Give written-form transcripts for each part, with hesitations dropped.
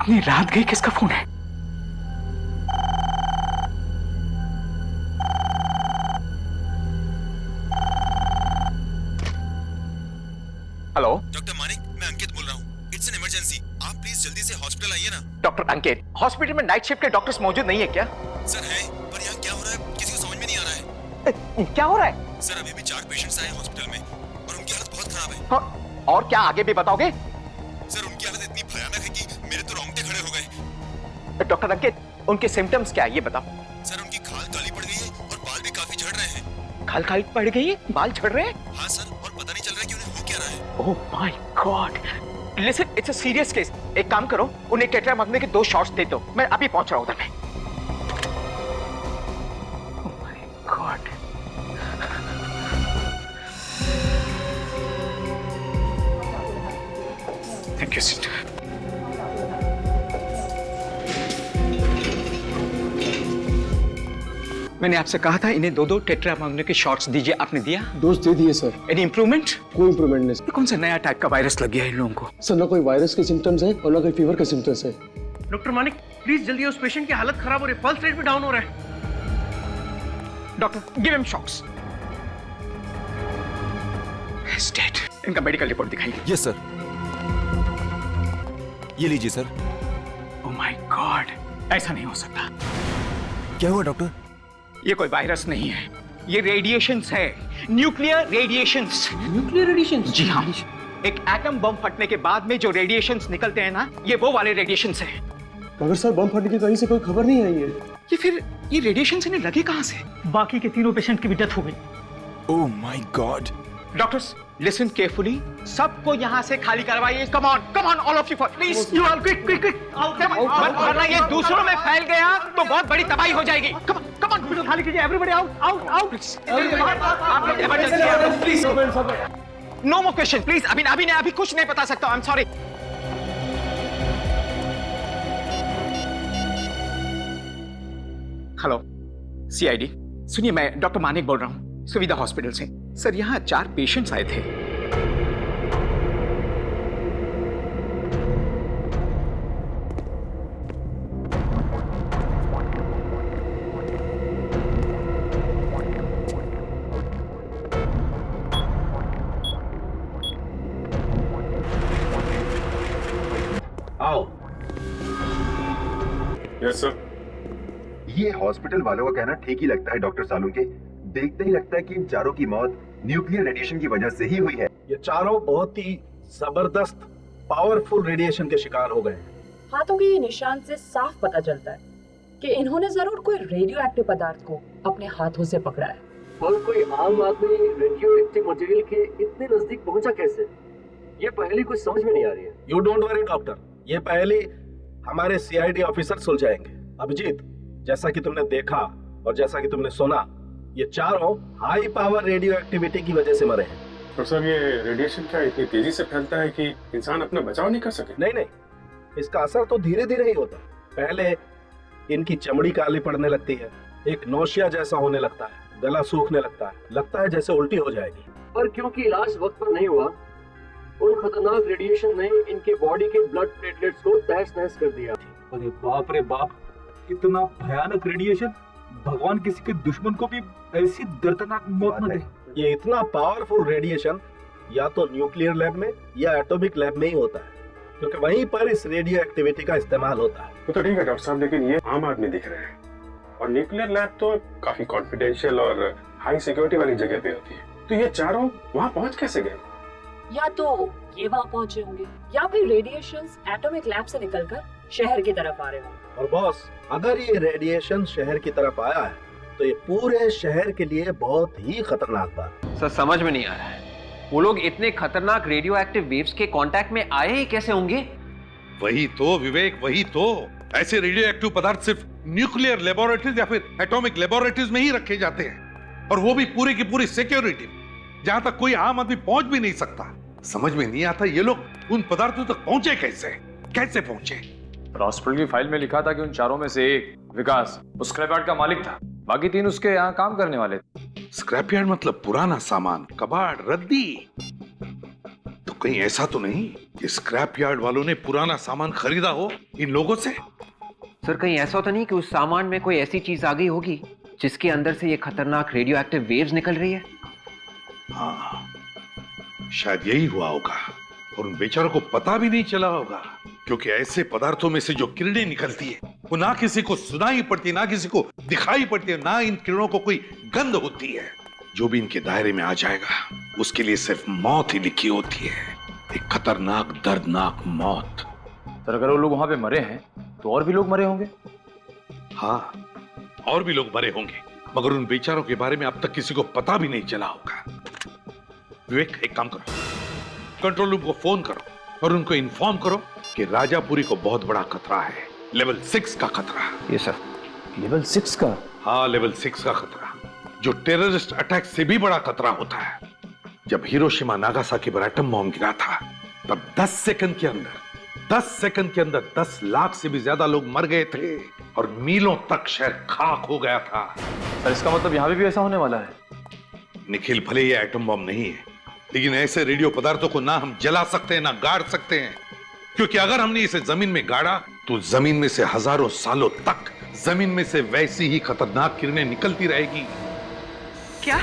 इतनी रात गई, किसका फोन है? हेलो डॉक्टर मानिक, मैं अंकित बोल रहा हूँ। इट्स एन इमरजेंसी, आप प्लीज जल्दी से हॉस्पिटल आइए ना। डॉक्टर अंकित, हॉस्पिटल में नाइट शिफ्ट के डॉक्टर्स मौजूद नहीं है क्या? सर है, पर यहाँ क्या हो रहा है किसी को समझ में नहीं आ रहा है। क्या हो रहा है? सर अभी भी 4 पेशेंट्स आए हैं हॉस्पिटल में और उनकी हालत बहुत खराब है। हाँ, और क्या आगे भी बताओगे? सर उनकी हालत इतनी भयानक है कि मेरे तो रोंगटे खड़े हो गए। डॉक्टर अंकित, उनके सिम्टम्स क्या है ये बताओ। सर उनकी खाल काली पड़ गई है और बाल भी काफी झड़ रहे हैं। खाल काली पड़ गई है, बाल झड़ रहे हैं? हाँ सर, और पता नहीं चल रहा है कि उन्हें हो क्या रहा है। Oh my God, listen, it's a serious case. एक काम करो, उन्हें टेट्रामाग्ने के 2 शॉट्स दे दो। मैं अभी पहुंच रहा हूं उधर में। Oh my God, thank you sister. मैंने आपसे कहा था इन्हें 2-2 टेट्रामाग्ने के शॉट्स दीजिए, आपने दिया? डोज दे दिए सर। Any improvement? कोई इंप्रूवमेंट नहीं ये कौन सा नया टाइप का वायरस लग गया है इन लोगों को? सर, ना कोई वायरस के सिम्टम्स है और ना कोई फीवर के सिम्टम्स है। डॉक्टर मानिक, प्लीज जल्दी, उस पेशेंट की हालत खराब हो रही है, पल्स रेट भी डाउन हो रहा है। Doctor, give him shocks. He's dead. इनका मेडिकल रिपोर्ट दिखाइए। Yes sir. ये लीजिए सर। ओह माय गॉड, ऐसा नहीं हो सकता। क्या हुआ डॉक्टर? ये कोई वायरस नहीं है, ये रेडिएशंस है, न्यूक्लियर रेडिएशंस। Nuclear radiation? जी हाँ, एक एटम बम फटने के बाद में जो रेडिएशंस निकलते हैं ना, ये वो वाले रेडिएशंस हैं। मगर सर, बम फटने की कहीं से कोई खबर नहीं आई है। ये रेडिएशंस इन्हें लगे कहाँ से? बाकी के 3 पेशेंट की भी डेथ हो गई। Oh my God. Doctors, listen carefully, सबको यहाँ से खाली करवाइए। Come on all of you, please. You all quick quick quick out. वरना ये दूसरों में फैल गया तो बहुत बड़ी तबाही हो जाएगी। कम ऑन खाली कीजिए, एवरीबॉडी आउट आउट आउट। आप लोग emergency please. No more question please. अभी कुछ नहीं बता सकता, I am sorry. Hello CID, सुनिए, मैं डॉक्टर मानिक बोल रहा हूँ, सुविधा हॉस्पिटल से। सर, यहाँ 4 पेशेंट्स आए थे। आओ। Yes sir. ये हॉस्पिटल वालों का कहना ठीक ही लगता है डॉक्टर सालुंके। देखते ही लगता है कि इन चारों की मौत न्यूक्लियर रेडिएशन की वजह से ही हुई है। ये चारों बहुत ही जबरदस्त पावरफुल रेडिएशन के शिकार हो गए हैं। हाथों के ये निशान से साफ पता चलता है कि इन्होंने जरूर कोई रेडियो एक्टिव पदार्थ को अपने हाथों से पकड़ा है। और कोई आम आदमी रेडियो एक्टिव मटेरियल के इतने नजदीक पहुंचा कैसे? ये पहली कुछ समझ में नहीं आ रही है। यू डोंट वरी डॉक्टर, ये पहले हमारे सीआईडी ऑफिसर सुलझाएंगे। अभिजीत, जैसा कि तुमने देखा और जैसा कि तुमने सुना, ये चारों हाई पावर रेडियो एक्टिविटी की वजह से मरे हैं। तो सर, ये रेडिएशन क्या इतनी तेजी से फैलता है कि इंसान अपना बचाव नहीं कर सके? नहीं, इसका असर तो धीरे धीरे ही होता है। पहले इनकी चमड़ी काली पड़ने लगती है, एक नौशिया जैसा होने लगता है, गला सूखने लगता है जैसे उल्टी हो जाएगी। पर क्योंकि इलाज वक्त पर नहीं हुआ, उन खतरनाक रेडिएशन ने इनके बॉडी के ब्लड प्लेटलेट्स को तहस नहस कर दिया। अरे बाप रे बाप, इतना भयानक रेडिएशन! भगवान किसी के दुश्मन को भी ऐसी दर्दनाक मौत न दे। ये इतना पावरफुल रेडिएशन या तो न्यूक्लियर लैब में या एटॉमिक लैब में ही होता है, क्योंकि वहीं पर इस रेडियो एक्टिविटी का इस्तेमाल होता है। तो ठीक है डॉक्टर साहब, लेकिन ये आम आदमी दिख रहे हैं और न्यूक्लियर लैब तो काफी कॉन्फिडेंशियल और हाई सिक्योरिटी वाली जगह पे होती है। तो ये चारों वहाँ पहुँच कैसे गए? या तो ये वहाँ पहुंचे होंगे या फिर रेडिएशंस एटॉमिक लैब से निकलकर शहर की तरफ आ रहे होंगे। और बॉस, अगर ये रेडिएशन शहर की तरफ आया है तो ये पूरे शहर के लिए बहुत ही खतरनाक बात है। सर, समझ में नहीं आ रहा है, वो लोग इतने खतरनाक रेडियो एक्टिव वेव्स के कांटेक्ट में आए ही कैसे होंगे? वही तो विवेक, वही तो। ऐसे रेडियो एक्टिव पदार्थ सिर्फ न्यूक्लियर लेबोरेटरीज या फिर एटॉमिक लेबोरेटरीज में ही रखे जाते हैं, और वो भी पूरी की पूरी सिक्योरिटी, जहां तक कोई आम आदमी पहुंच भी नहीं सकता। समझ में नहीं आता ये लोग उन पदार्थों तक पहुंचे कैसे पहुंचे? हॉस्पिटल की फाइल में लिखा था कि उन चारों में से एक विकास उस स्क्रैप यार्ड का मालिक था, बाकी 3 उसके यहाँ काम करने वाले थे। स्क्रैप यार्ड मतलब पुराना सामान, कबाड़, रद्दी? तो कहीं ऐसा तो नहीं कि स्क्रैप यार्ड वालों ने पुराना सामान खरीदा हो इन लोगों से। सर कहीं ऐसा तो नहीं कि उस सामान में कोई ऐसी चीज आ गई होगी जिसके अंदर से ये खतरनाक रेडियो एक्टिव वेव्स निकल रही है? हाँ, शायद यही हुआ होगा और उन बेचारों को पता भी नहीं चला होगा, क्योंकि ऐसे पदार्थों में से जो किरणें निकलती है वो ना किसी को सुनाई पड़ती, ना किसी को दिखाई पड़ती है, ना इन किरणों को कोई गंध होती है। जो भी इनके दायरे में आ जाएगा उसके लिए सिर्फ मौत ही लिखी होती है, एक खतरनाक दर्दनाक मौत। सर अगर वो लोग वहां पे मरे हैं तो और भी लोग मरे होंगे। हाँ, और भी लोग मरे होंगे, मगर उन बेचारों के बारे में अब तक किसी को पता भी नहीं चला होगा। विवेक, एक काम करो, कंट्रोल रूम को फोन करो और उनको इन्फॉर्म करो कि राजापुरी को बहुत बड़ा खतरा है, लेवल 6 का खतरा। ये सर, लेवल 6 का? हाँ, लेवल 6 का खतरा, जो टेररिस्ट अटैक से भी बड़ा खतरा होता है। जब हिरोशिमा नागासाकी पर एटम बॉम्ब गिरा था तब 10 सेकंड के अंदर 10 लाख से भी ज्यादा लोग मर गए थे और मीलों तक शहर खाक हो गया था। सर इसका मतलब यहां भी ऐसा होने वाला है? निखिल, भले ये एटम बॉम्ब नहीं है, लेकिन ऐसे रेडियो पदार्थों को ना हम जला सकते हैं ना गाड़ सकते हैं, क्योंकि अगर हमने इसे जमीन में गाड़ा तो जमीन में से हजारों सालों तक जमीन में से वैसी ही खतरनाक किरणें निकलती रहेगी। क्या?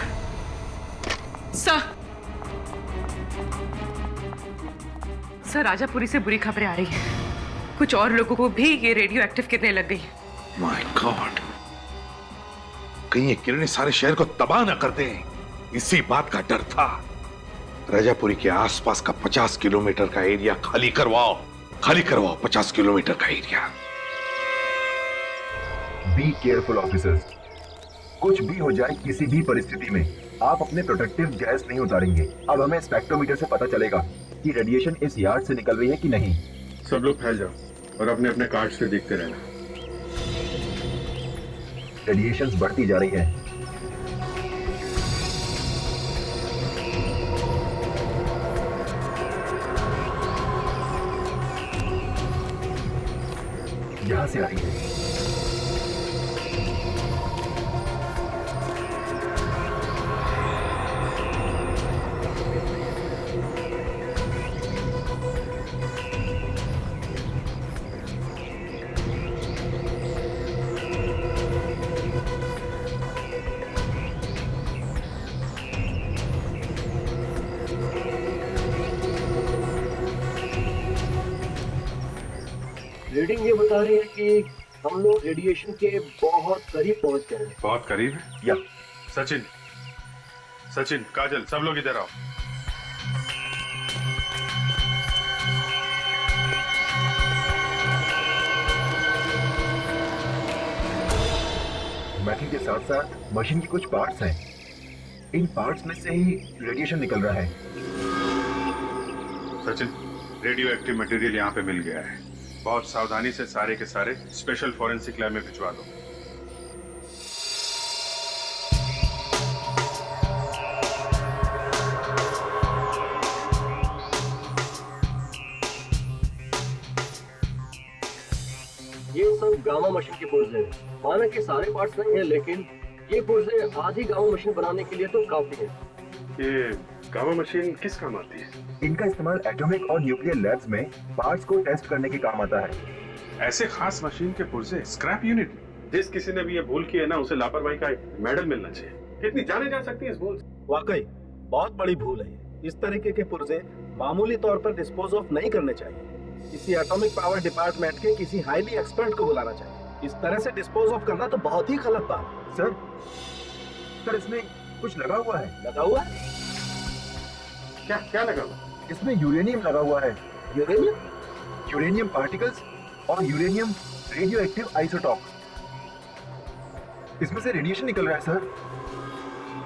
सर राजापुरी से बुरी खबरें आ रही हैं। कुछ और लोगों को भी ये रेडियो एक्टिव किरणें लग गई। माय गॉड, कहीं ये किरणें सारे शहर को तबाह न कर दें, इसी बात का डर था। राजापुरी के आसपास का 50 किलोमीटर का एरिया खाली करवाओ 50 किलोमीटर का एरिया। बी केयरफुल ऑफिसर्स, कुछ भी हो जाए किसी भी परिस्थिति में आप अपने प्रोटेक्टिव गैस नहीं उतारेंगे। अब हमें स्पेक्ट्रोमीटर से पता चलेगा कि रेडिएशन इस यार्ड से निकल रही है कि नहीं। सब लोग फैल जाओ और अपने अपने कार्ड से देखते रहना। रेडिएशंस बढ़ती जा रही है। यहां से आ रही है। रीडिंग ये बता रही है कि हम लोग रेडिएशन के बहुत करीब पहुंच गए हैं। बहुत करीब है? या सचिन, काजल, सब लोग इधर आओ। मेटल के साथ साथ मशीन की कुछ पार्ट्स हैं। इन पार्ट्स में से ही रेडिएशन निकल रहा है। सचिन, रेडियो एक्टिव मटेरियल यहाँ पे मिल गया है। बहुत सावधानी से सारे के सारे स्पेशल फॉरेंसिक लैब में भिजवा दो। ये सब गामा मशीन के पुर्जे हैं। माना कि सारे पार्ट्स नहीं है, लेकिन ये पुर्जे आधी गामा मशीन बनाने के लिए तो काफी है। ये गामा मशीन किस काम आती है? इनका इस्तेमाल एटॉमिक और न्यूक्लियर लैब्स में पार्ट्स को टेस्ट करने के काम आता है। ऐसे खास मशीन के पुर्जे स्क्रैप यूनिट, जिस किसी ने भी ये भूल की है ना, उसे लापरवाही का मेडल मिलना चाहिए। कितनी जाने जा सकती है इस भूल से? वाकई बहुत बड़ी भूल है। इस तरीके के पुर्जे मामूली तौर पर डिस्पोज ऑफ नहीं करने चाहिए। किसी एटॉमिक पावर डिपार्टमेंट के किसी हाईली एक्सपर्ट को बुलाना चाहिए। इस तरह से डिस्पोज ऑफ करना तो बहुत ही गलत बात है। सर इसमें कुछ लगा हुआ है। लगा हुआ है? क्या लगा हुआ? इसमें यूरेनियम लगा हुआ है। यूरेनियम? यूरेनियम पार्टिकल्स और यूरेनियम रेडियो एक्टिव आइसोटॉप। इसमें से रेडिएशन निकल रहा है सर।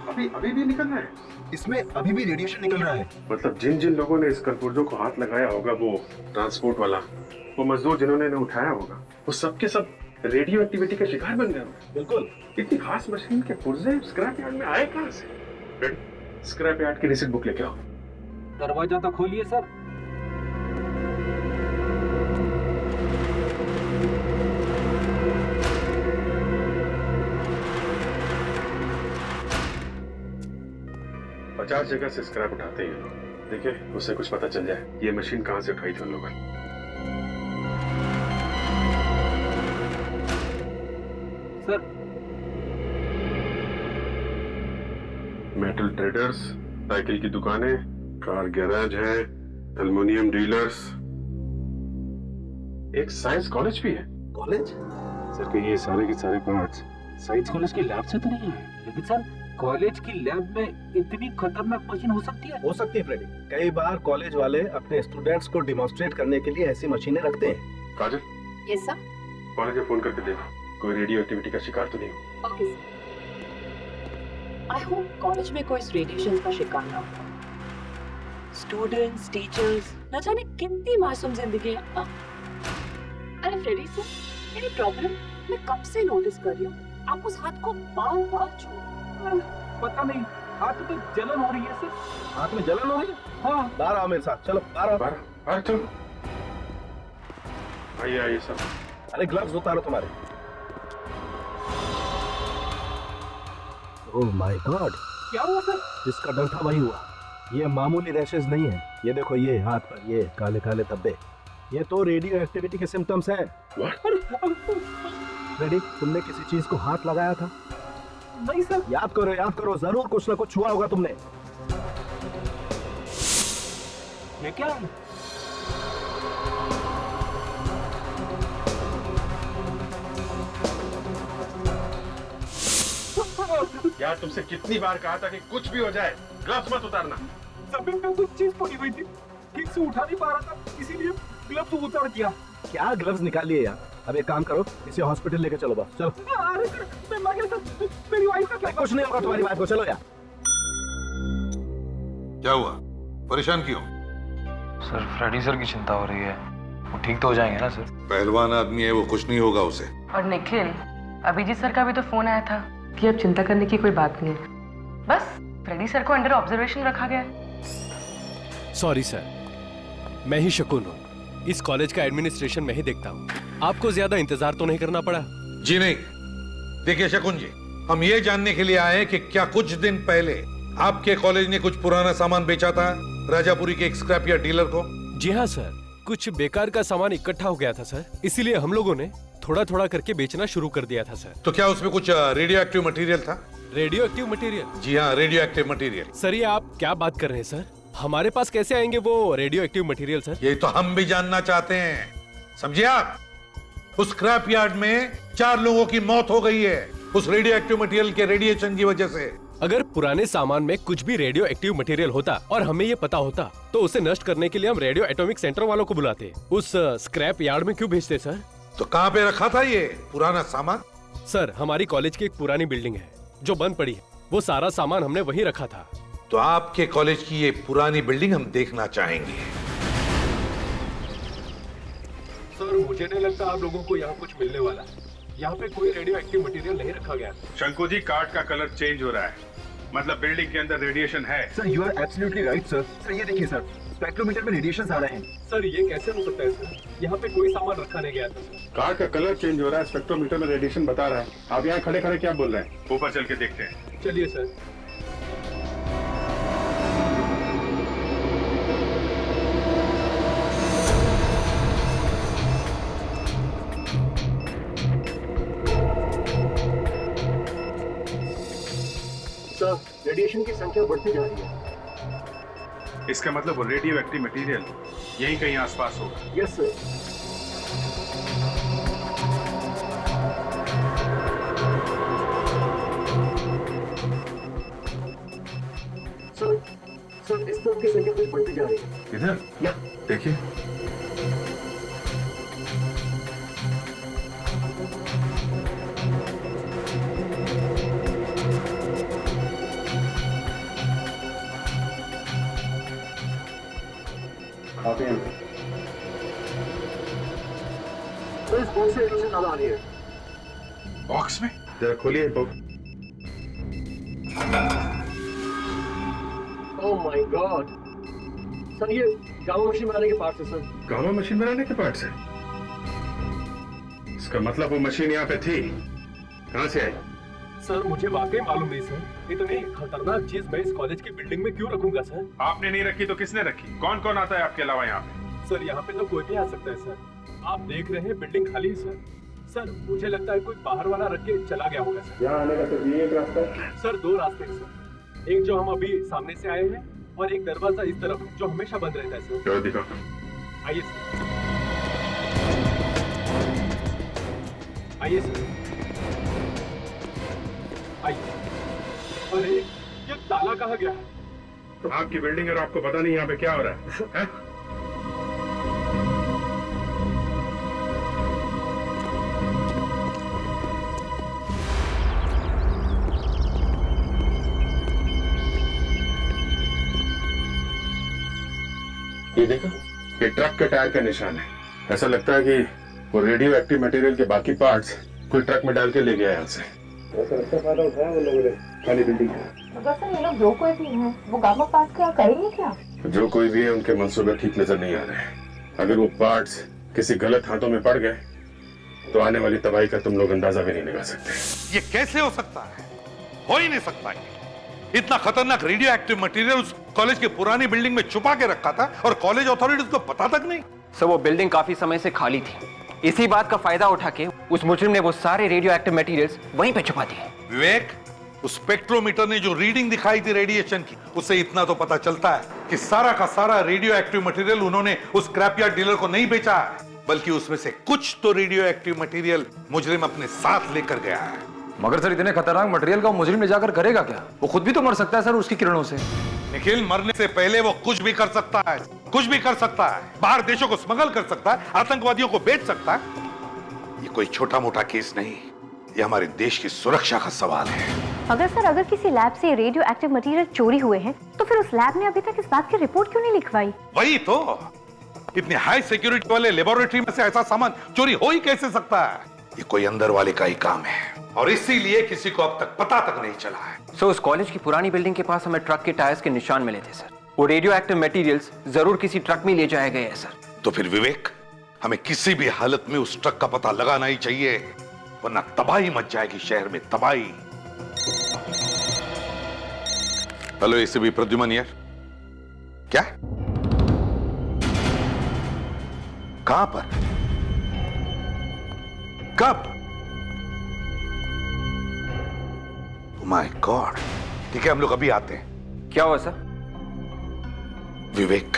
अभी भी निकल रहा है? इसमें अभी भी रेडिएशन निकल रहा है। मतलब जिन लोगों ने इस कलपुर्जों को हाथ लगाया होगा, वो ट्रांसपोर्ट वाला, वो मजदूर जिन्होंने इन्हें उठाया होगा, वो सबके सब रेडियो एक्टिविटी का शिकार बन गए होंगे। बिल्कुल। इतनी खास मशीन के पुर्जे स्क्रैप यार्ड में आए कहां से? स्क्रैप यार्ड की रिसिप्ट बुक लेके आओ। दरवाजा तो खोलिए सर। पचास जगह से स्क्रैप उठाते हैं। देखिए उसे कुछ पता चल जाए ये मशीन कहाँ से उठाई थी उन लोगों ने। सर मेटल ट्रेडर्स, साइकिल की दुकानें, कार गैराज है, एल्युमिनियम डीलर्स, एक साइंस कॉलेज भी है। कॉलेज? सर कि ये सारे के सारे पार्ट्स साइंस कॉलेज की लैब से तो नहीं है, लेकिन सर कॉलेज की लैब में इतनी खतरनाक मशीन हो सकती है? हो सकती है फ्रेडी। कई बार कॉलेज वाले अपने स्टूडेंट्स को डिमॉन्स्ट्रेट करने के लिए ऐसी मशीनें रखते हैं। काजल, यस सर। कॉलेज में फोन करके देखो कोई रेडियो एक्टिविटी का शिकार तो नहीं हो। Okay sir. I hope college में कोई रेडिएशन का शिकार ना हो। स्टूडेंट्स, टीचर्स, न जाने कितनी मासूम जिंदगी है। अरे फ्रेडी सर, मेरी प्रॉब्लम मैं कब से नोटिस कर रही हूँ। आप उस हाथ को बार-बार छू। पता नहीं, हाथ में जलन हो रही है सर। हाथ में जलन हो रही है? हाँ। बाहर आओ मेरे साथ, चलो बाहर आओ। बाहर तुम आइए आइए सर। अरे ग्लव्स उतारो तुम्हारे। ओह माय गॉड, क्या हुआ सर? जिसका डर था वही हुआ। ये मामूली रैशेस नहीं है, ये देखो ये हाथ पर ये काले काले धब्बे, ये तो रेडियो एक्टिविटी के सिम्टम्स हैं। रेडी, तुमने किसी चीज को हाथ लगाया था? नहीं सर। याद करो, जरूर कुछ ना कुछ छुआ होगा तुमने। ये क्या है? यार तुमसे कितनी बार कहा था कि कुछ भी हो जाए ग्लव्स मत उतारना। जमीन पे कुछ चीज पड़ी हुई थी, ठीक से उठा नहीं पा रहा था, इसीलिए ग्लव्स उतार दिया। क्या ग्लव्स निकालिए यार। अब एक काम करो, इसे हॉस्पिटल लेके चलो, बस चलो। अरे सर, मैं मर गया सर, मेरी वाइफ का क्या? कुछ नहीं होगा तुम्हारी वाइफ को, चलो यार। क्या हुआ, परेशान क्यों? सर फ्रेडी सर की चिंता हो रही है, वो ठीक तो हो जाएंगे ना सर? पहलवान आदमी है वो, कुछ नहीं होगा उसे। और निखिल, अभिजीत सर का भी तो फोन आया था कि अब चिंता करने की कोई बात नहीं है, बस फ्रेडी सर को अंडर ऑब्जर्वेशन रखा गया है। सॉरी सर, मैं ही शकुन हूँ, इस कॉलेज का एडमिनिस्ट्रेशन मैं ही देखता हूँ। आपको ज्यादा इंतजार तो नहीं करना पड़ा? जी नहीं। देखिए शकुन जी, हम ये जानने के लिए आए हैं कि क्या कुछ दिन पहले आपके कॉलेज ने कुछ पुराना सामान बेचा था राजापुरी के एक स्क्रैप यार्ड डीलर को? जी हाँ सर, कुछ बेकार का सामान इकट्ठा हो गया था सर, इसीलिए हम लोगों ने थोड़ा थोड़ा करके बेचना शुरू कर दिया था सर। तो क्या उसमें कुछ रेडियो एक्टिव मटेरियल था? Radioactive material? जी हाँ, रेडियो एक्टिव मटेरियल। सर ये आप क्या बात कर रहे हैं सर? हमारे पास कैसे आएंगे वो रेडियो एक्टिव मटेरियल सर? ये तो हम भी जानना चाहते हैं, समझिए आप। उस स्क्रैप यार्ड में 4 लोगों की मौत हो गई है उस रेडियो एक्टिव मटेरियल के रेडिएशन की वजह से। अगर पुराने सामान में कुछ भी रेडियो एक्टिव मटेरियल होता और हमें ये पता होता तो उसे नष्ट करने के लिए हम रेडियो एटॉमिक सेंटर वालों को बुलाते, उस स्क्रैप यार्ड में क्यों भेजते सर? तो कहाँ पे रखा था ये पुराना सामान? सर हमारी कॉलेज की एक पुरानी बिल्डिंग है जो बंद पड़ी है, वो सारा सामान हमने वहीं रखा था। तो आपके कॉलेज की ये पुरानी बिल्डिंग हम देखना चाहेंगे। सर मुझे नहीं लगता आप लोगों को यहाँ कुछ मिलने वाला है, यहाँ पे कोई रेडियो एक्टिव मटेरियल नहीं रखा गया। शंकु जी, कार्ड का कलर चेंज हो रहा है, मतलब बिल्डिंग के अंदर रेडिएशन है। Sir you are absolutely right sir. Sir ये देखिए सर, स्पेक्ट्रोमीटर में रेडिएशन आ रहे हैं। सर ये कैसे हो सकता है सर? यहाँ पे कोई सामान रखा नहीं गया था सर। कार्ड का कलर चेंज हो रहा है, स्पेक्ट्रोमीटर में रेडिएशन बता रहा है। आप यहाँ खड़े खड़े क्या बोल रहे हैं? ऊपर चल के देखते हैं। चलिए सर। सर रेडिएशन की संख्या बढ़ती जा रही है। इसका मतलब वो रेडियो एक्टिव मटेरियल यहीं कहीं आसपास होगा। Yes sir. सर इस तरह की संख्या फिर बढ़ती जा रही है। इधर या देखिए। तो इस बॉक्स से रेडिएशन ज्यादा आ रही है। बॉक्स में जरा खोलिए book. Oh my God, sir ये गामा मशीन बनाने के पार्ट्स है सर। गामा मशीन बनाने के पार्ट्स है? इसका मतलब वो मशीन यहाँ पे थी, कहाँ से आई? सर मुझे वाकई मालूम नहीं सर, इतनी खतरनाक चीज मैं इस कॉलेज की बिल्डिंग में क्यों रखूंगा सर? आपने नहीं रखी तो किसने रखी? कौन कौन आता है आपके अलावा यहाँ पे? सर यहाँ पे तो कोई भी आ सकता है सर। आप देख रहे हैं बिल्डिंग खाली है सर। सर मुझे लगता है कोई बाहर वाला रख के चला गया होगा सर। यहाँ आने का सिर्फ ये एक रास्ता है? सर 2 रास्ते हैं सर, एक जो हम अभी सामने से आए हैं और एक दरवाजा इस तरफ है जो हमेशा बंद रहता है सर। चलो दिखाओ। आइए सर, आइए सर, आइए। अरे ये ताला कहाँ गया? आपकी बिल्डिंग है और आपको पता नहीं यहाँ पे क्या हो रहा है? ये देखो, ये ट्रक के टायर का निशान है। ऐसा लगता है कि वो रेडियो एक्टिव मटेरियल के बाकी पार्ट्स कोई ट्रक में डाल के ले गया यहाँ से। ऐसा लगता है फायदा उठाया वो लोगों ने खाली बिल्डिंग का। अगर सर ये लोग जो कोई भी हैं, वो गामा पार्ट्स क्या करेंगे क्या? जो कोई भी है उनके मंसूबे ठीक नजर नहीं आ रहे हैं। अगर वो पार्ट्स किसी गलत हाथों में पड़ गए तो आने वाली तबाही का तुम लोग अंदाजा भी नहीं लगा सकते। ये कैसे हो सकता है? हो ही नहीं सकता है। इतना खतरनाक रेडियो एक्टिव मटेरियल उस कॉलेज की पुरानी बिल्डिंग में छुपा के रखा था और कॉलेज अथॉरिटीज को पता तक नहीं। सर वो बिल्डिंग काफी समय से खाली थी, इसी बात का फायदा उठा के उस मुजरिम ने वो सारे रेडियो एक्टिव मटेरियल्स वहीं पे छुपा दिए। विवेक, उस स्पेक्ट्रोमीटर ने जो रीडिंग दिखाई थी रेडिएशन की, उससे इतना तो पता चलता है कि सारा का सारा रेडियो एक्टिव मटेरियल उन्होंने उस स्क्रैपयार्ड डीलर को नहीं बेचा है, बल्कि उसमें से कुछ तो रेडियो एक्टिव मटेरियल मुजरिम अपने साथ लेकर गया है। मगर सर इतने खतरनाक मटेरियल का मुजरिम ले जाकर करेगा क्या? वो खुद भी तो मर सकता है सर उसकी किरणों से। निखिल, मरने से पहले वो कुछ भी कर सकता है, कुछ भी कर सकता है। बाहर देशों को स्मगल कर सकता है, आतंकवादियों को बेच सकता है। ये कोई छोटा मोटा केस नहीं, ये हमारे देश की सुरक्षा का सवाल है। अगर किसी लैब से रेडियो एक्टिव मटेरियल चोरी हुए हैं, तो फिर उस लैब ने अभी तक इस बात की रिपोर्ट क्यों नहीं लिखवाई? वही तो, इतने हाई सिक्योरिटी वाले लेबोरेटरी में से ऐसा सामान चोरी हो ही कैसे सकता है? ये कोई अंदर वाले का ही काम है और इसीलिए किसी को अब तक पता तक नहीं चला है। सर उस कॉलेज की पुरानी बिल्डिंग के पास हमें ट्रक के टायर्स के निशान मिले थे सर। वो रेडियो एक्टिव मटेरियल्स जरूर किसी ट्रक में ले जाए गए हैं सर। तो फिर विवेक, हमें किसी भी हालत में उस ट्रक का पता लगाना ही चाहिए, वरना तबाही मच जाएगी शहर में, तबाही। हेलो एसीपी प्रद्युमन यार, क्या? कहां पर? कब? माय गॉड, ठीक है हम लोग अभी आते हैं। क्या हुआ सर? विवेक,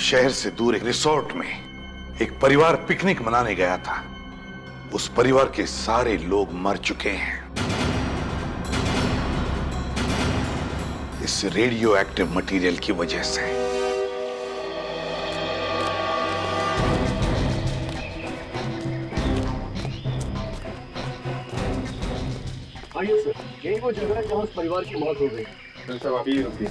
शहर से दूर एक रिसोर्ट में एक परिवार पिकनिक मनाने गया था। उस परिवार के सारे लोग मर चुके हैं इस रेडियो एक्टिव मटेरियल की वजह से। आइए सर, यही वो जगह है जहाँ उस परिवार की मौत हो गई। सब आप ही रुकिए।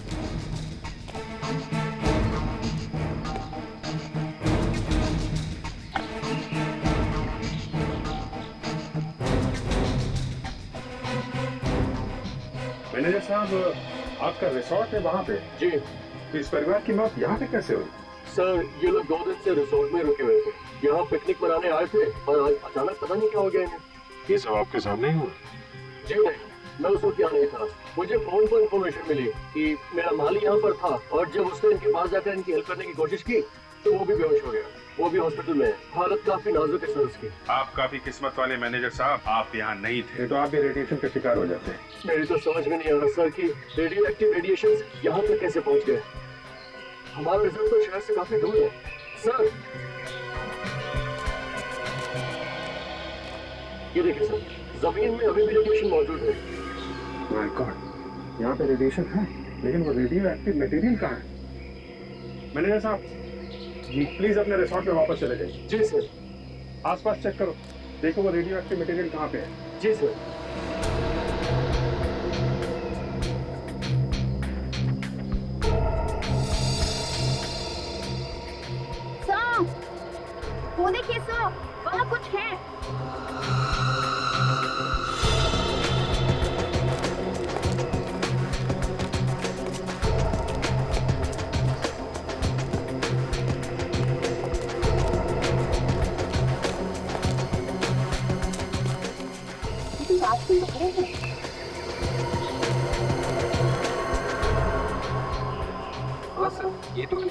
मैनेजर साहब, आपका रिसोर्ट है वहाँ पे? जी। तो इस परिवार की मौत यहाँ पे कैसे हुई? सर ये लोग 2 दिन से रिसोर्ट में रुके हुए थे, यहाँ पिकनिक मनाने आए थे और आज अचानक पता नहीं क्या हो गया इन्हें। ये सब आपके सामने ही हुआ? जी नहीं, मैं उस वक्त यहाँ नहीं था। मुझे फोन पर इंफॉर्मेशन मिली कि मेरा माली यहाँ पर था और जब उसने इनके पास जाकर इनकी हेल्प करने की कोशिश की तो वो भी बेहोश हो गया। वो भी हॉस्पिटल में है, हालत काफी नाजुक है सर उसकी। आप काफी किस्मत वाले मैनेजर साहब, आप यहाँ नहीं थे तो आप भी रेडिएशन का शिकार हो जाते। मेरी तो समझ में नहीं आ रहा सर कि रेडियो एक्टिव रेडिएशन यहाँ तक कैसे पहुँच गए। हमारा रिजल्ट तो शहर से काफी दूर है सर। ये देखिए सर, जमीन में अभी भी रेडिएशन मौजूद है। माय गॉड, यहाँ पे रेडिएशन है लेकिन वो रेडियो एक्टिव मटेरियल कहाँ है? मैनेजर साहब जी, प्लीज अपने रिसोर्ट में वापस चले जाइए। जी सर। आसपास चेक करो, देखो वो रेडियो एक्टिव मटेरियल कहाँ पे है। जी सर। सर, वो देखिए सर, वहाँ कुछ है।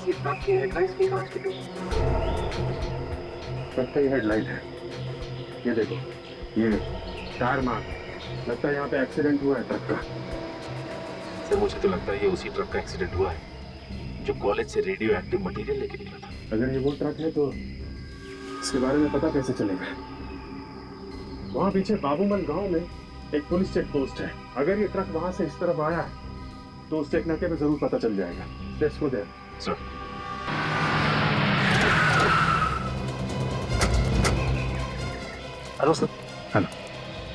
किसी ट्रक की हेडलाइट्स की कांच की ट्रक का ही हेडलाइट है। ये देखो, ये टायर मार्क, लगता है यहाँ पे एक्सीडेंट हुआ है ट्रक का। सर मुझे तो लगता है ये उसी ट्रक का एक्सीडेंट हुआ है जो कॉलेज से रेडियो एक्टिव मटेरियल लेके निकला था। अगर ये वो ट्रक है तो इसके बारे में पता कैसे चलेगा? वहाँ पीछे बाबूमल गांव में एक पुलिस चेक पोस्ट है। अगर ये ट्रक वहां से इस तरफ आया है तो उस चेक नाके पे जरूर पता चल जाएगा। Let's go there. Sir hello sir. Hello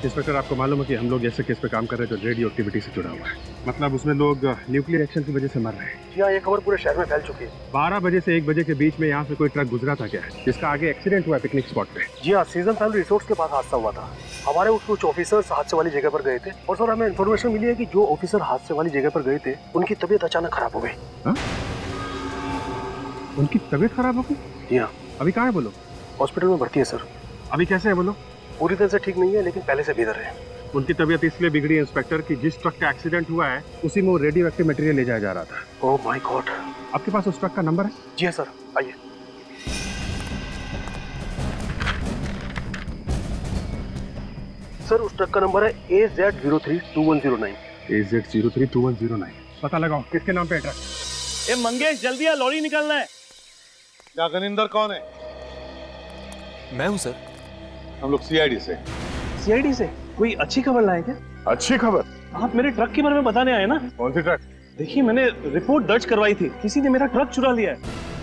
inspector, आपको मालूम है कि हम लोग ऐसे केस पे काम कर रहे हैं जो रेडियो एक्टिविटी से जुड़ा हुआ है। मतलब उसमें लोग न्यूक्लियर एक्शन की वजह से मर रहे हैं। जी हाँ, ये खबर पूरे शहर में फैल चुकी है। 12 बजे से 1 बजे के बीच में यहाँ से कोई ट्रक गुजरा था क्या, जिसका आगे एक्सीडेंट हुआ है पिकनिक स्पॉट पे। जी हाँ, सीजन फैमिली रिसोर्ट्स के पास हादसा हुआ था। हमारे कुछ ऑफिसर्स हादसे वाली जगह पर गए थे और सर हमें इन्फॉर्मेशन मिली है कि जो ऑफिसर हादसे वाली जगह पर गए थे उनकी तबीयत अचानक खराब हो गई। उनकी तबीयत खराब हो गई? जी हाँ। अभी कहाँ है वो लोग? हॉस्पिटल में भर्ती है सर। अभी कैसे है वो लोग? पूरी तरह से ठीक नहीं है, लेकिन पहले से बेहतर है। उनकी तबीयत इसलिए बिगड़ी है इंस्पेक्टर कि जिस ट्रक का एक्सीडेंट हुआ है उसी में वो रेडियो एक्टिव मटेरियल ले जाया जा रहा था। Oh my God. आपके पास उस ट्रक का नंबर है? जी हाँ सर, आइए। सर उस ट्रक का नंबर है AZ032109। AZ032109। पता लगाओ किसके नाम पे है ट्रक। ए मंगेश जल्दी आ, लॉरी निकालना है। क्या गनिंदर कौन है? मैं हूँ सर। हम लोग सीआईडी से। सीआईडी से? कोई अच्छी खबर लाए क्या? अच्छी खबर? आप मेरे ट्रक के बारे में बताने आए ना? कौन सी ट्रक? देखिए मैंने रिपोर्ट दर्ज करवाई थी, किसी ने मेरा ट्रक चुरा लिया है।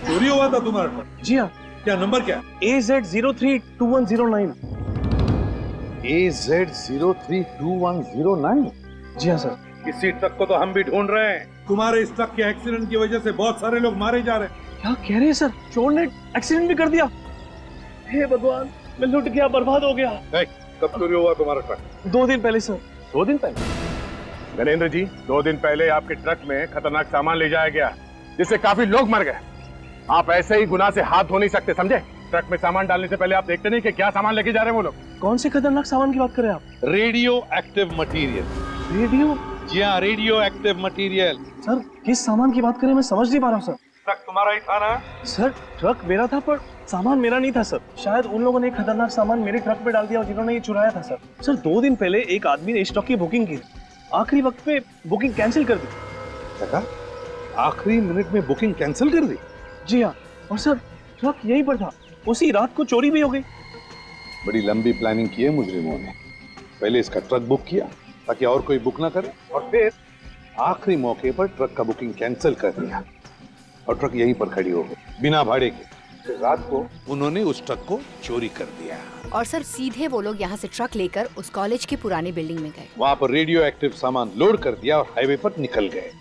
चोरी हुआ था तुम्हारा ट्रक? जी हाँ। क्या नंबर क्या? AZ032109। AZ032109? जी हाँ सर। इसी ट्रक को तो हम भी ढूंढ रहे हैं। तुम्हारे इस ट्रक के एक्सीडेंट की वजह से बहुत सारे लोग मारे जा रहे हैं। क्या कह रहे हैं सर? चोर ने एक्सीडेंट भी कर दिया? हे भगवान, मैं लुट गया, बर्बाद हो गया। कब चोरी हुआ तुम्हारा ट्रक? 2 दिन पहले सर। 2 दिन पहले? गणेंद्र जी, 2 दिन पहले आपके ट्रक में खतरनाक सामान ले जाया गया जिससे काफी लोग मर गए। आप ऐसे ही गुनाह से हाथ धो नहीं सकते, समझे? ट्रक में सामान डालने से पहले आप देखते नहीं कि क्या सामान लेके जा रहे हैं वो लोग। कौन से खतरनाक सामान की बात कर रहे हैं आप? Radio active material. रेडियो? जी हाँ, रेडियो एक्टिव मटेरियल। सर किस सामान की बात करें, मैं समझ नहीं पा रहा हूँ सर। ट्रक तुम्हारा ही था ना? सर ट्रक मेरा था पर सामान मेरा नहीं था सर। शायद उन लोगों ने खतरनाक सामान मेरे ट्रक पे डाल दिया और जिन्होंने ये चुराया था सर। सर 2 दिन पहले एक आदमी ने इस ट्रक की बुकिंग की, आखिरी वक्त पे बुकिंग कैंसिल कर दी। आखिरी मिनट में बुकिंग कैंसिल कर दी? जी हाँ, और सर ट्रक यहीं पर था। उसी रात को चोरी भी हो गई। बड़ी लंबी प्लानिंग की है मुजरिमों ने। पहले इसका ट्रक बुक किया ताकि और कोई बुक ना करे, और फिर आखिरी मौके पर ट्रक का बुकिंग कैंसिल कर दिया और ट्रक यहीं पर खड़ी हो गई बिना भाड़े के। फिर रात को उन्होंने उस ट्रक को चोरी कर दिया। और सर सीधे वो लोग यहाँ से ट्रक लेकर उस कॉलेज की पुरानी बिल्डिंग में गए। वहाँ पर रेडियो एक्टिव सामान लोड कर दिया और हाईवे पर निकल गए।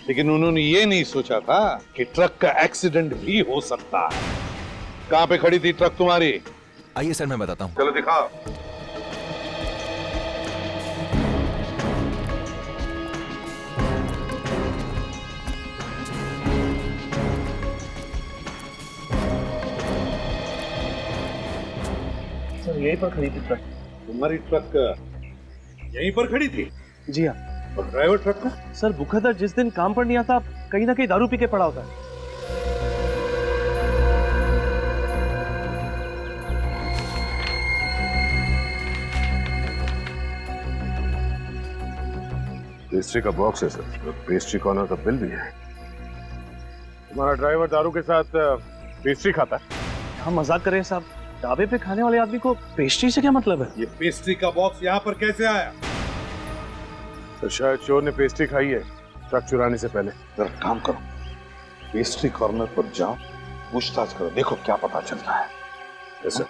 लेकिन उन्होंने ये नहीं सोचा था कि ट्रक का एक्सीडेंट भी हो सकता है। कहाँ पे खड़ी थी ट्रक तुम्हारी? आइए सर मैं बताता हूँ। चलो दिखाओ। सर यहीं पर खड़ी थी ट्रक। तुम्हारी ट्रक यहीं पर खड़ी थी? जी हाँ। और ड्राइवर ट्रक का? सर बुखातर जिस दिन काम पर नहीं आता कहीं ना कहीं दारू पी के पड़ा होता है। पेस्ट्री का बॉक्स है सर, पेस्ट्री कॉर्नर का बिल भी है। तुम्हारा ड्राइवर दारू के साथ पेस्ट्री खाता है? हम मजाक कर रहे हैं साहब, ढाबे पे खाने वाले आदमी को पेस्ट्री से क्या मतलब है? ये पेस्ट्री का बॉक्स यहाँ पर कैसे आया? तो शायद चोर ने पेस्ट्री खाई है ट्रक चुराने से पहले। जरा काम करो, पेस्ट्री कॉर्नर पर जाओ, पूछताछ करो, देखो क्या पता चलता है। Yes sir.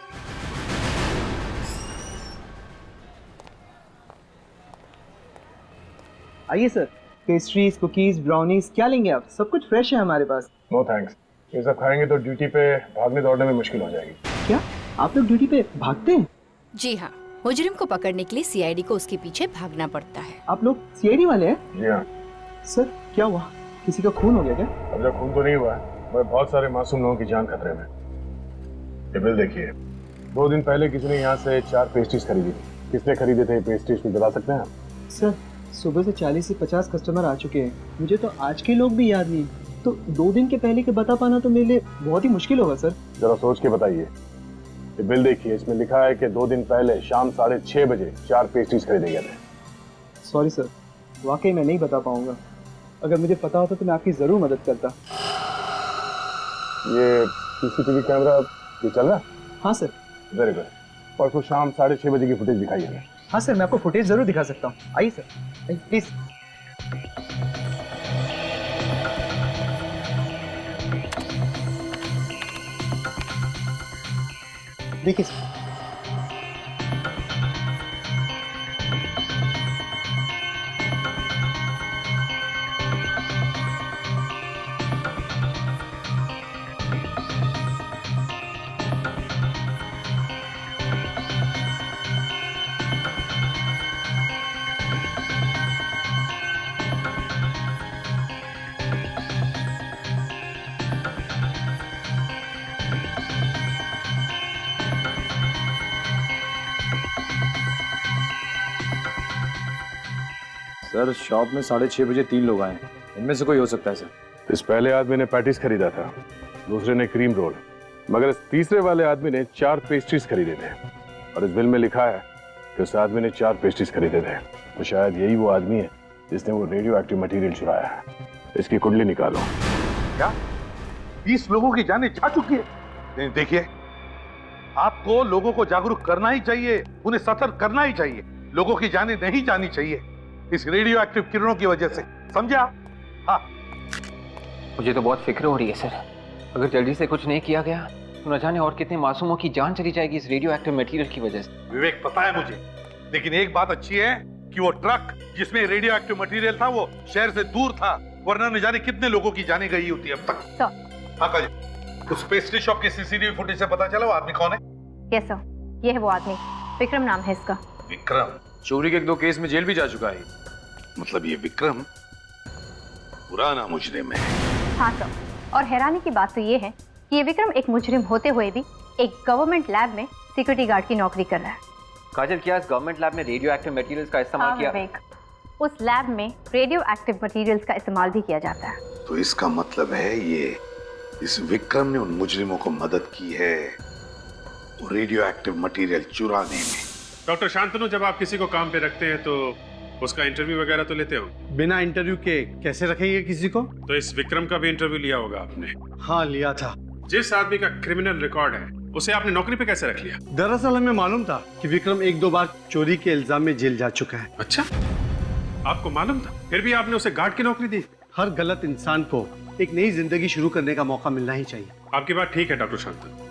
आइए सर, पेस्ट्रीज, कुकीज, ब्राउनीज क्या लेंगे आप? सब कुछ फ्रेश है हमारे पास। नो थैंक्स, ये सब खाएंगे तो ड्यूटी पे भागने दौड़ने में मुश्किल हो जाएगी। क्या आप लोग ड्यूटी पे भागते हैं? जी हाँ, मुजरिम को पकड़ने के लिए सीआईडी को उसके पीछे भागना पड़ता है। आप लोग सीआईडी वाले हैं? जी हाँ। सर क्या हुआ, किसी का खून हो गया क्या? अब जब खून तो नहीं हुआ है, मगर बहुत सारे मासूम लोगों की जान खतरे में। ये बिल देखिए, 2 दिन पहले किसी ने यहाँ से 4 पेस्ट्रीज खरीदी। किसने खरीदे थे पेस्ट्रीज में बता सकते हैं आप? सर सुबह से 40 से 50 कस्टमर आ चुके हैं, मुझे तो आज के लोग भी याद नहीं। तो 2 दिन के पहले के बता पाना तो मेरे लिए बहुत ही मुश्किल होगा सर। जरा सोच के बताइए। ये बिल देखिए, इसमें लिखा है कि 2 दिन पहले शाम 6:30 बजे 4 पेस्ट्रीज खरीदे गए थे। सॉरी सर, वाकई मैं नहीं बता पाऊंगा। अगर मुझे पता होता तो मैं आपकी जरूर मदद करता। ये सीसीटीवी कैमरा ये चल रहा है? हाँ सर। Very good. परसों शाम 6:30 बजे की फुटेज दिखाई हमें। हाँ सर, मैं आपको फुटेज जरूर दिखा सकता हूँ। आइए सर, प्लीज। देखिए सर। सर शॉप में 6:30 बजे 3 लोग आए हैं। इनमें से कोई हो सकता है सर। इस पहले आदमी ने पैटीज खरीदा था, दूसरे ने क्रीम रोल, मगर इस तीसरे वाले आदमी ने 4 पेस्ट्रीज खरीदे थे और इस बिल में लिखा है कि उस आदमी ने 4 पेस्ट्रीज खरीदे थे। तो शायद यही वो आदमी है जिसने वो रेडियो एक्टिव मटेरियल चुराया है। इसकी कुंडली निकालो। क्या 20 लोगों की जानें जा चुकी है? नहीं, देखिए, आपको लोगों को जागरूक करना ही चाहिए, उन्हें सतर्क करना ही चाहिए। लोगों की जानें नहीं जानी चाहिए इस रेडियो एक्टिव किरणों की वजह से, समझा? हाँ। मुझे तो बहुत फिक्र हो रही है सर। अगर जल्दी से कुछ नहीं किया गया तो न जाने और कितने मासूमों की जान चली जाएगी इस रेडियो एक्टिव मटेरियल की वजह से। विवेक, पता है मुझे, लेकिन एक बात अच्छी है कि वो ट्रक जिसमें रेडियो एक्टिव मटेरियल था वो शहर से दूर था, वरना न जाने कितने लोगों की जाने गई होती अब तक। हाँ काजल, उस पेस्ट्री शॉप के सीसीटीवी फुटेज से पता चला वो आदमी कौन है? यस सर, ये है वो आदमी, विक्रम नाम है इसका। विक्रम? चोरी के 2 केस में जेल भी जा चुका है। मतलब ये विक्रम पुराना मुजरिम है? हाँ सर, और हैरानी की बात तो ये है कि ये विक्रम एक मुजरिम होते हुए भी एक गवर्नमेंट लैब में सिक्योरिटी गार्ड की नौकरी कर रहा है। काजल, क्या इस गवर्नमेंट लैब में रेडियो एक्टिव मटेरियल्स का इस्तेमाल किया? विवेक, उस लैब में रेडियो एक्टिव मटेरियल्स का इस्तेमाल भी किया जाता है। तो इसका मतलब है ये इस विक्रम ने उन मुजरिमों को मदद की है वो रेडियो एक्टिव मटेरियल चुराने में। डॉक्टर शांतनु, जब आप किसी को काम पे रखते हैं तो उसका इंटरव्यू वगैरह तो लेते हो? बिना इंटरव्यू के कैसे रखेंगे किसी को? तो इस विक्रम का भी इंटरव्यू लिया होगा आपने? हाँ, लिया था। जिस आदमी का क्रिमिनल रिकॉर्ड है उसे आपने नौकरी पे कैसे रख लिया? दरअसल हमें मालूम था कि विक्रम 1-2 बार चोरी के इल्जाम में जेल जा चुका है। अच्छा, आपको मालूम था? फिर भी आपने उसे गार्ड की नौकरी दी? हर गलत इंसान को एक नई जिंदगी शुरू करने का मौका मिलना ही चाहिए। आपकी बात ठीक है डॉक्टर शांतनु,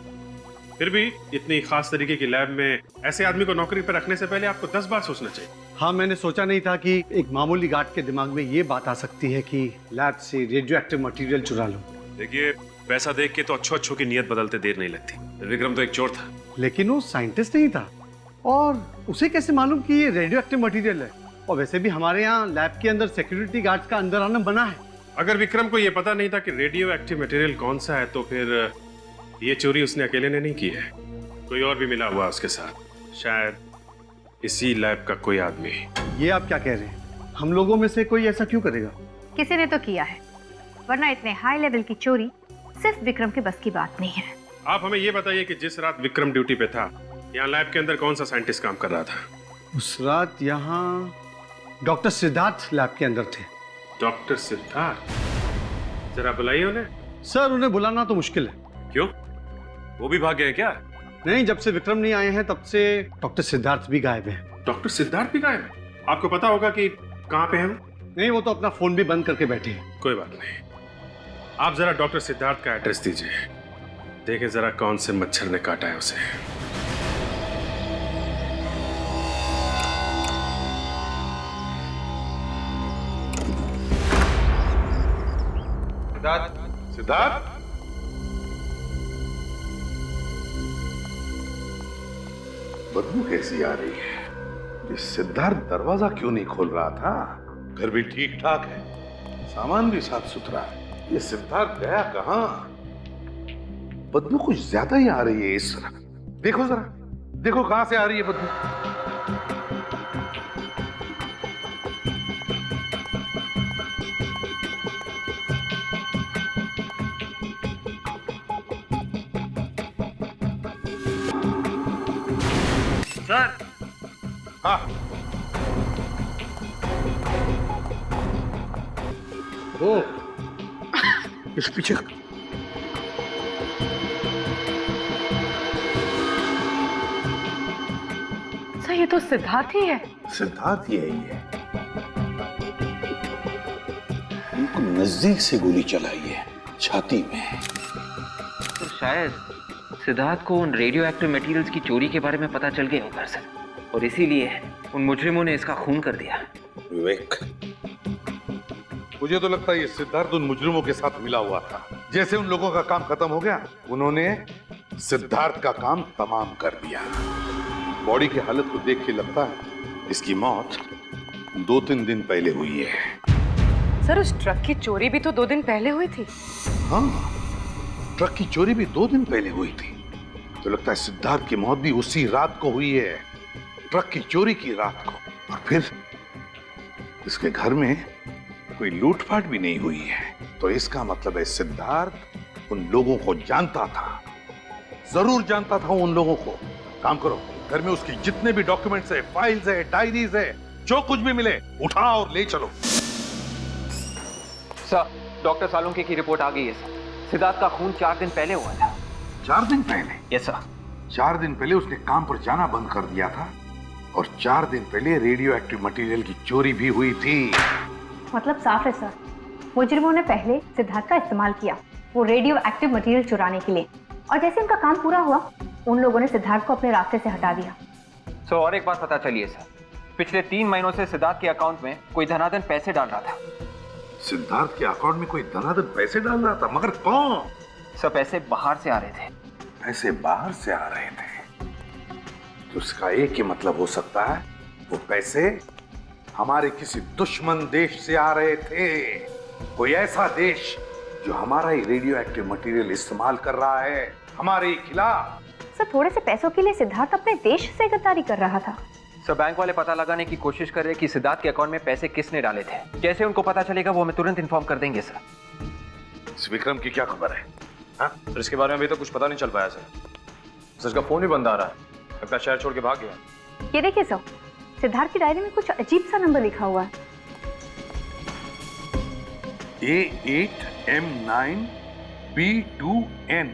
फिर भी इतनी खास तरीके की लैब में ऐसे आदमी को नौकरी पर रखने से पहले आपको 10 बार सोचना चाहिए। हाँ, मैंने सोचा नहीं था कि एक मामूली गार्ड के दिमाग में ये बात आ सकती है कि लैब से रेडियो एक्टिव मटेरियल चुरा लो। देखिए, पैसा देख के तो अच्छों की नियत बदलते देर नहीं लगती। विक्रम तो एक चोर था, लेकिन वो साइंटिस्ट नहीं था, और उसे कैसे मालूम कि ये रेडियो एक्टिव मटेरियल है? और वैसे भी हमारे यहाँ लैब के अंदर सिक्योरिटी गार्ड्स का अंदर आना मना है। अगर विक्रम को ये पता नहीं था कि रेडियो एक्टिव मटेरियल कौन सा है तो फिर ये चोरी उसने अकेले ने नहीं की है, कोई और भी मिला हुआ उसके साथ, शायद इसी लैब का कोई आदमी। ये आप क्या कह रहे हैं? हम लोगों में से कोई ऐसा क्यों करेगा? किसी ने तो किया है, वरना इतने हाई लेवल की चोरी सिर्फ विक्रम के बस की बात नहीं है। आप हमें ये बताइए कि जिस रात विक्रम ड्यूटी पे था, यहाँ लैब के अंदर कौन सा साइंटिस्ट काम कर रहा था? उस रात यहाँ डॉक्टर सिद्धार्थ लैब के अंदर थे। डॉक्टर सिद्धार्थ? जरा बुलाइए उन्हें। सर, उन्हें बुलाना तो मुश्किल है। क्यों? वो भी भाग गए क्या? नहीं, जब से विक्रम नहीं आए हैं तब से डॉक्टर सिद्धार्थ भी गायब है। डॉक्टर सिद्धार्थ भी गायब है? आपको पता होगा कि कहाँ पे है वो? नहीं, वो तो अपना फोन भी बंद करके बैठे हैं। कोई बात नहीं, आप जरा डॉक्टर सिद्धार्थ का एड्रेस दीजिए, देखें जरा कौन से मच्छर ने काटा है उसे। सिद्धार्थ, बदबू कैसी आ रही है? ये सिद्धार्थ दरवाजा क्यों नहीं खोल रहा था? घर भी ठीक ठाक है, सामान भी साफ सुथरा है, ये सिद्धार्थ गया कहां? बदबू कुछ ज्यादा ही आ रही है इस तरह। देखो जरा, देखो कहां से आ रही है बदबू। सर। हाँ। ओ, इस पीछे सर ये तो सिद्धार्थ ही है। सिद्धार्थ ही है। बिल्कुल नजदीक से गोली चलाई है, छाती में। तो शायद सिद्धार्थ को उन रेडियो एक्टिव मटेरियल्स की चोरी के बारे में पता चल गया होगा सर, और इसीलिए उन मुजरिमों ने इसका खून कर दिया। विवेक, मुझे तो लगता है ये सिद्धार्थ उन मुजरिमों के साथ मिला हुआ था। जैसे उन लोगों का काम खत्म हो गया, उन्होंने सिद्धार्थ का काम तमाम कर दिया। बॉडी की हालत को देख के लगता है इसकी मौत 2-3 दिन पहले हुई है। सर उस ट्रक की चोरी भी तो 2 दिन पहले हुई थी। हाँ, ट्रक की चोरी भी 2 दिन पहले हुई थी। तो लगता है सिद्धार्थ की मौत भी उसी रात को हुई है, ट्रक की चोरी की रात को। और फिर इसके घर में कोई लूटपाट भी नहीं हुई है। तो इसका मतलब है सिद्धार्थ उन लोगों को जानता था, जरूर जानता था उन लोगों को। काम करो, घर में उसकी जितने भी डॉक्यूमेंट्स है, फाइल्स है, डायरीज है, जो कुछ भी मिले उठा और ले चलो। सर, डॉक्टर सालुंके की रिपोर्ट आ गई है सर। सिद्धार्थ का खून 4 दिन पहले हुआ था। 4 दिन पहले? Yes sir. 4 दिन पहले उसने काम पर जाना बंद कर दिया था, और 4 दिन पहले रेडियो एक्टिव मटेरियल की चोरी भी हुई थी। मतलब साफ है सर, मुजरिमों ने पहले सिद्धार्थ का इस्तेमाल किया वो रेडियो एक्टिव मटेरियल चुराने के लिए, और जैसे उनका काम पूरा हुआ उन लोगों ने सिद्धार्थ को अपने रास्ते से हटा दिया। सो और एक बात पता चली है सर, पिछले 3 महीनों से सिद्धार्थ के अकाउंट में कोई धनाधन पैसे डाल रहा था। सिद्धार्थ के अकाउंट में कोई धनाधन पैसे डाल रहा था? मगर कौन? सर पैसे बाहर से आ रहे थे। पैसे बाहर से आ रहे थे? तो उसका एक ही मतलब हो सकता है, वो पैसे हमारे किसी दुश्मन देश से आ रहे थे। कोई ऐसा देश जो हमारा ही रेडियो एक्टिव मटेरियल इस्तेमाल कर रहा है हमारे खिलाफ। सर थोड़े से पैसों के लिए सिद्धार्थ अपने देश से गद्दारी कर रहा था। सर बैंक वाले पता लगाने की कोशिश कर रहे हैं कि सिद्धार्थ के अकाउंट में पैसे किसने डाले थे। जैसे उनको पता चलेगा वो हमें तुरंत इन्फॉर्म कर देंगे सर। इस विक्रम की क्या खबर है? हाँ? सर इसके बारे में अभी तक कुछ पता नहीं चल पाया सर। सर इसका फोन भी बंद आ रहा है, लगता है शहर छोड़ के भाग गया। ये देखिए सर, सिद्धार्थ की डायरी में कुछ अजीब सा नंबर लिखा हुआ है। A8M9 B2N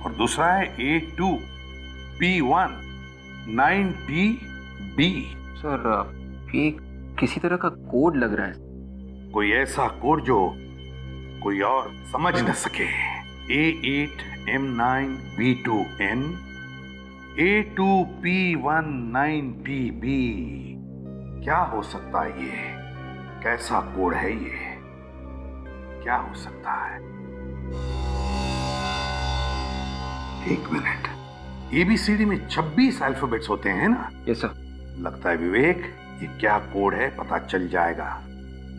और दूसरा है A2P1 9PB। सर ये किसी तरह का कोड लग रहा है। कोई ऐसा कोड जो कोई और समझ न सके। A8M9 B2N A2P1 9PB। क्या हो सकता है ये? कैसा कोड है ये? क्या हो सकता है? एक मिनट, ABCD में 26 अल्फाबेट्स होते हैं ना? Yes sir. लगता है विवेक ये क्या कोड है पता चल जाएगा।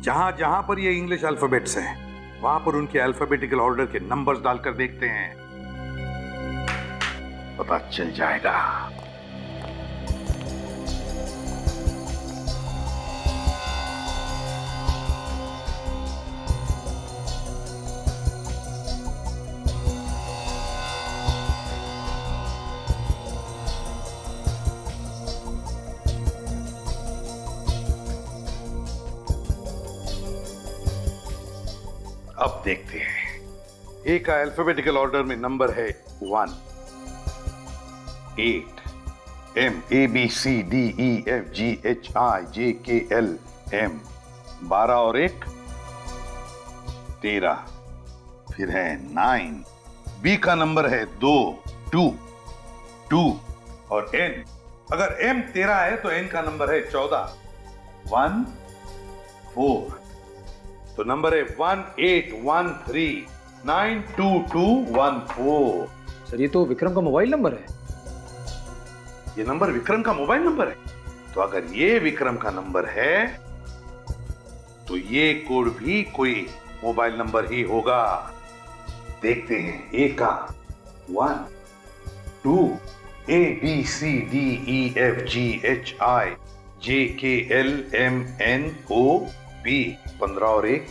जहां जहां पर ये इंग्लिश अल्फाबेट्स हैं वहां पर उनके अल्फाबेटिकल ऑर्डर के नंबर्स डालकर देखते हैं, पता चल जाएगा। अब देखते हैं। ए का अल्फाबेटिकल ऑर्डर में नंबर है 1, 8, M A B C D E F G H I J K L M 12 और 1 13, फिर है 9। B का नंबर है 2 2 और N, अगर M 13 है तो N का नंबर है 14 1 4। तो नंबर है 18139221 सर ये तो विक्रम का मोबाइल नंबर है। ये नंबर विक्रम का मोबाइल नंबर है? तो अगर ये विक्रम का नंबर है तो ये कोड भी कोई मोबाइल नंबर ही होगा। देखते हैं। ए का 1 2 A B C D E F G H I J K L M N O P 15 और 1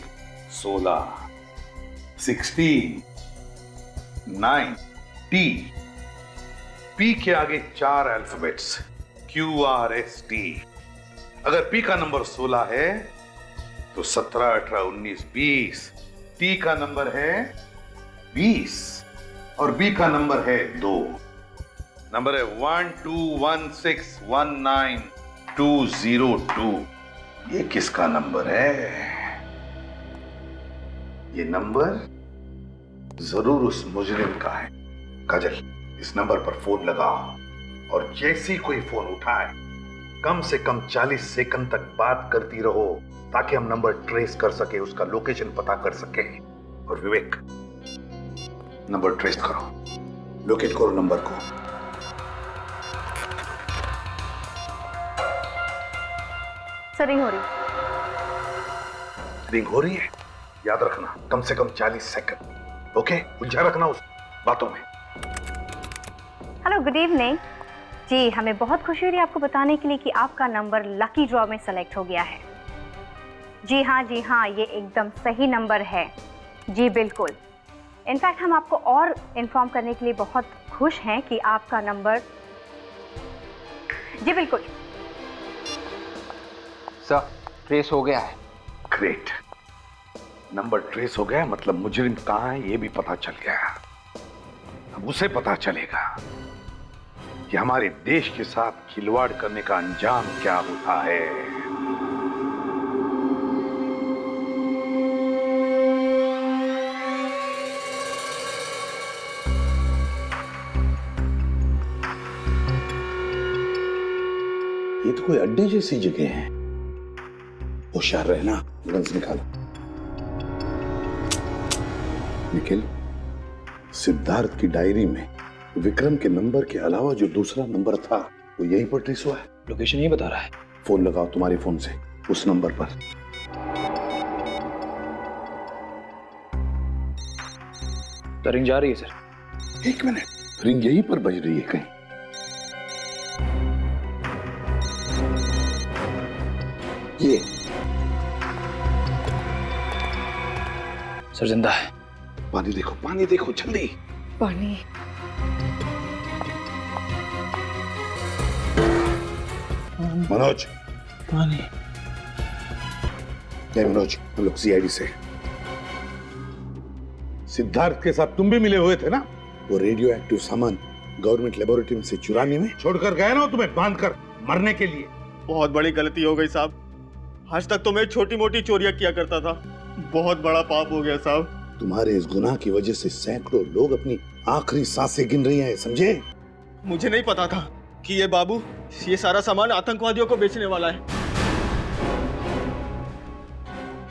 16 16 9 T P के आगे 4 अल्फाबेट्स QRST। अगर P का नंबर 16 है तो 17, 18, 19, 20। T का नंबर है 20 और B का नंबर है 2। नंबर है 121619202। ये किसका नंबर है? ये नंबर जरूर उस मुजरिम का है। काजल, इस नंबर पर फोन लगाओ और जैसे ही कोई फोन उठाए कम से कम 40 सेकंड तक बात करती रहो ताकि हम नंबर ट्रेस कर सके, उसका लोकेशन पता कर सके। और विवेक, नंबर ट्रेस करो, लोकेट करो नंबर को। सर रिंग हो रही। रिंग हो रही है? याद रखना कम से कम 40 सेकंड। ओके, उलझा रखना उस बातों में। हेलो, गुड इवनिंग जी। हमें बहुत खुशी हो रही है आपको बताने के लिए कि आपका नंबर लकी ड्रॉ में सेलेक्ट हो गया है। जी हाँ, ये एकदम सही नंबर है। जी बिल्कुल। इनफैक्ट हम आपको और इन्फॉर्म करने के लिए बहुत खुश हैं कि आपका नंबर, जी बिल्कुल सर, ट्रेस हो गया है। ग्रेट, नंबर ट्रेस हो गया, मतलब मुजरिम कहाँ है ये भी पता चल गया। अब उसे पता चलेगा कि हमारे देश के साथ खिलवाड़ करने का अंजाम क्या होता है। ये तो कोई अड्डे जैसी जगह है। होशियार रहना, गन्स निकालो। निखिल, सिद्धार्थ की डायरी में विक्रम के नंबर के अलावा जो दूसरा नंबर था वो यहीं पर ट्रेस हुआ है। लोकेशन यही बता रहा है। फोन लगाओ तुम्हारे फोन से उस नंबर पर। तो रिंग जा रही है सर। 1 मिनट, रिंग यहीं पर बज रही है कहीं। ये सर जिंदा है। पानी देखो, पानी देखो जल्दी। पानी। मनोज, पानी। नहीं मनोज, हम लोग सीआईडी से। सिद्धार्थ के साथ तुम भी मिले हुए थे ना? वो रेडियो एक्टिव सामान गवर्नमेंट लेबोरेटरी से चुराने में छोड़कर गए ना तुम्हें बांधकर मरने के लिए। बहुत बड़ी गलती हो गई साहब। आज तक तो मैं छोटी मोटी चोरियां किया करता था, बहुत बड़ा पाप हो गया साहब। तुम्हारे इस गुनाह की वजह से सैकड़ों लोग अपनी आखिरी सांसें गिन रही हैं, समझे? मुझे नहीं पता था कि ये बाबू ये सारा सामान आतंकवादियों को बेचने वाला है।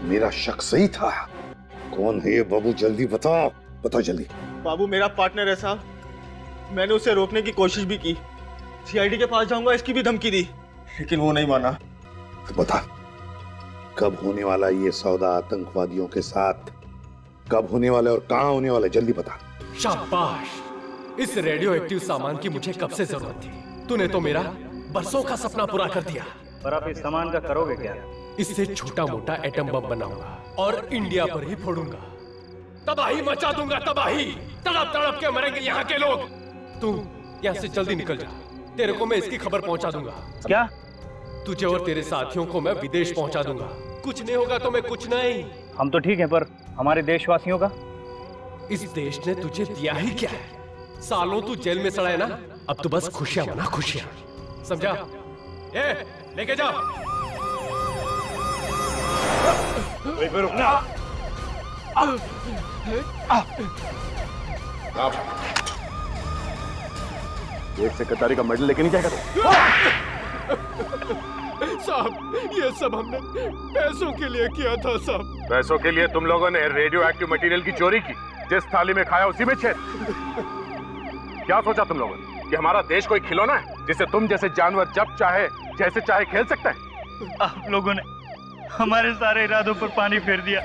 मेरा शक सही था। कौन है ये बाबू? जल्दी बताओ, बताओ जल्दी। बाबू मेरा पार्टनर है साहब। मैंने उसे रोकने की कोशिश भी की, सीआईडी के पास जाऊंगा इसकी भी धमकी दी, लेकिन वो नहीं माना। तो बता, कब होने वाला ये सौदा आतंकवादियों के साथ? कब होने वाला और कहां होने वाला? जल्दी बता। शाबाश, इस रेडियो एक्टिव सामान की मुझे कब से जरूरत थी। तूने तो मेरा बरसों का सपना पूरा कर दिया। पर आप इस सामान का करोगे क्या? इससे छोटा मोटा एटम बम बनाऊंगा और इंडिया पर ही फोड़ूंगा। तबाही मचा दूंगा, तबाही। तड़प तड़प के मरेंगे यहाँ के लोग। तू यहाँ से जल्दी निकल जा, तेरे को मैं इसकी खबर पहुँचा दूंगा। क्या? तुझे और तेरे साथियों को मैं विदेश पहुँचा दूंगा। कुछ नहीं होगा तो मैं कुछ नहीं। हम तो ठीक हैं, पर हमारे देशवासियों का? इस देश ने तुझे दिया ही क्या है? सालों तू जेल में सड़ा है ना, अब तो बस खुशियां मना, खुशियां। समझा? ए, लेके जा। रुकना। एक सेक्रेटरी का मेडल लेके नहीं जाएगा तो? साहब, ये सब हमने पैसों के लिए किया था साहब। पैसों के लिए तुम लोगों ने रेडियो एक्टिव मटेरियल की चोरी की, जिस थाली में खाया उसी में छेद। क्या सोचा तुम लोगों ने कि हमारा देश कोई खिलौना है जिसे तुम जैसे जानवर जब चाहे जैसे चाहे खेल सकते हैं? आप लोगों ने हमारे सारे इरादों पर पानी फेर दिया।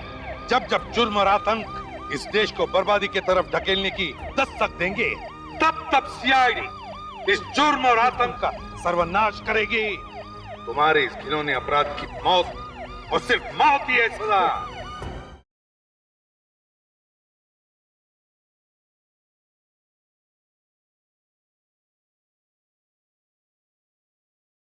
जब जब जुर्म और आतंक इस देश को बर्बादी की तरफ धकेलने की दस्तक देंगे, तब तब सीआईडी इस जुर्म और आतंक का सर्वनाश करेगी। तुम्हारे इस घिनौने अपराध की मौत और सिर्फ मौत ही है सजा।